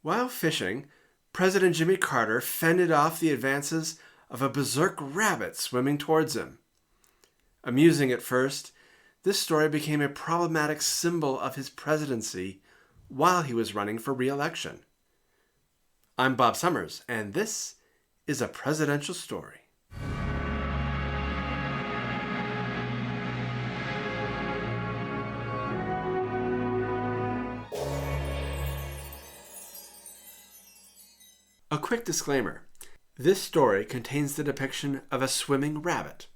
While fishing, President Jimmy Carter fended off the advances of a berserk rabbit swimming towards him. Amusing at first, this story became a problematic symbol of his presidency while he was running for re-election. I'm Bob Summers, and this is a presidential story. A quick disclaimer. This story contains the depiction of a swimming rabbit.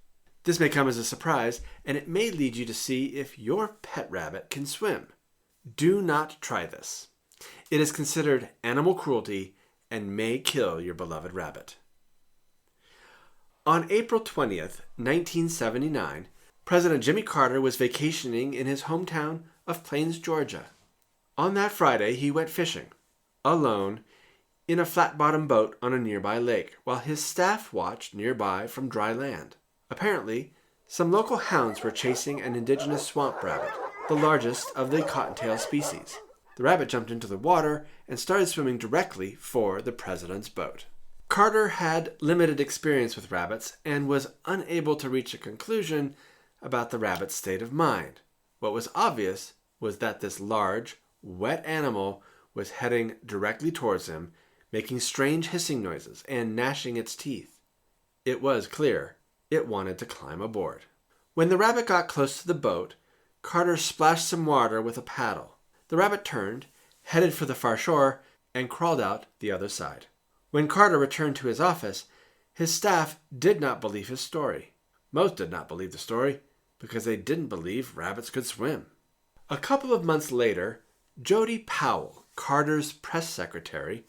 This may come as a surprise, and it may lead you to see if your pet rabbit can swim. Do not try this. It is considered animal cruelty and may kill your beloved rabbit. On April 20th, 1979, President Jimmy Carter was vacationing in his hometown of Plains, Georgia. On that Friday, he went fishing, alone, in a flat-bottomed boat on a nearby lake, while his staff watched nearby from dry land. Apparently, some local hounds were chasing an indigenous swamp rabbit, the largest of the cottontail species. The rabbit jumped into the water and started swimming directly for the president's boat. Carter had limited experience with rabbits and was unable to reach a conclusion about the rabbit's state of mind. What was obvious was that this large, wet animal was heading directly towards him, making strange hissing noises and gnashing its teeth. It was clear it wanted to climb aboard. When the rabbit got close to the boat, Carter splashed some water with a paddle. The rabbit turned, headed for the far shore, and crawled out the other side. When Carter returned to his office, his staff did not believe his story. Most did not believe the story because they didn't believe rabbits could swim. A couple of months later, Jody Powell, Carter's press secretary,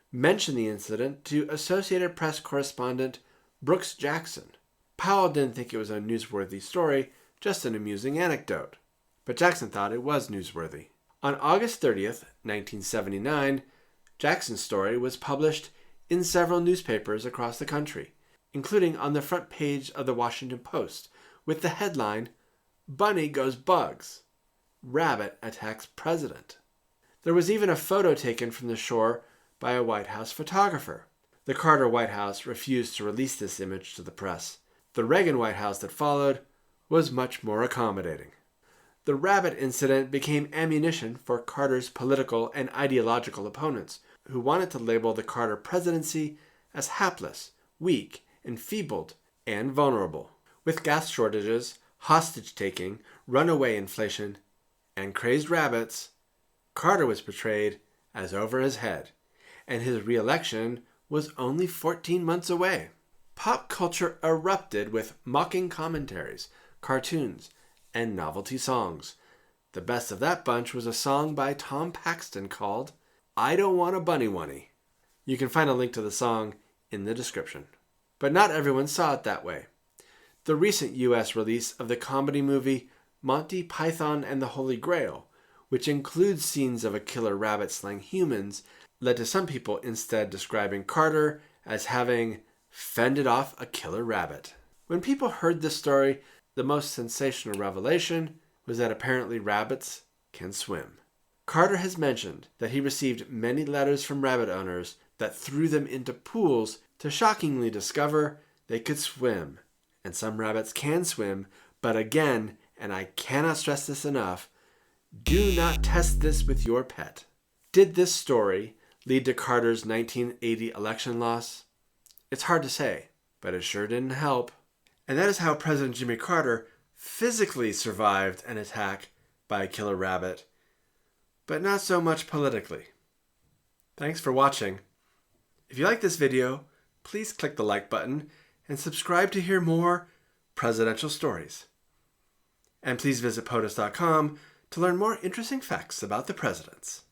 mentioned the incident to Associated Press correspondent Brooks Jackson. Powell didn't think it was a newsworthy story, just an amusing anecdote. But Jackson thought it was newsworthy. On August 30th, 1979, Jackson's story was published in several newspapers across the country, including on the front page of the Washington Post, with the headline, "Bunny Goes Bugs. Rabbit Attacks President." There was even a photo taken from the shore by a White House photographer. The Carter White House refused to release this image to the press. The Reagan White House that followed was much more accommodating. The rabbit incident became ammunition for Carter's political and ideological opponents, who wanted to label the Carter presidency as hapless, weak, enfeebled, and vulnerable. With gas shortages, hostage-taking, runaway inflation, and crazed rabbits, Carter was portrayed as over his head, and his re-election was only 14 months away. Pop culture erupted with mocking commentaries, cartoons, and novelty songs. The best of that bunch was a song by Tom Paxton called "I Don't Want a Bunny Wunny." You can find a link to the song in the description. But not everyone saw it that way. The recent U.S. release of the comedy movie Monty Python and the Holy Grail, which includes scenes of a killer rabbit slaying humans, led to some people instead describing Carter as having fended off a killer rabbit. When people heard this story, the most sensational revelation was that apparently rabbits can swim. Carter has mentioned that he received many letters from rabbit owners that threw them into pools to shockingly discover they could swim. And some rabbits can swim, but again, and I cannot stress this enough, do not test this with your pet. Did this story lead to Carter's 1980 election loss? It's hard to say, but it sure didn't help. And that is how President Jimmy Carter physically survived an attack by a killer rabbit, but not so much politically. Thanks for watching. If you like this video, please click the like button and subscribe to hear more presidential stories. And please visit POTUS.com to learn more interesting facts about the presidents.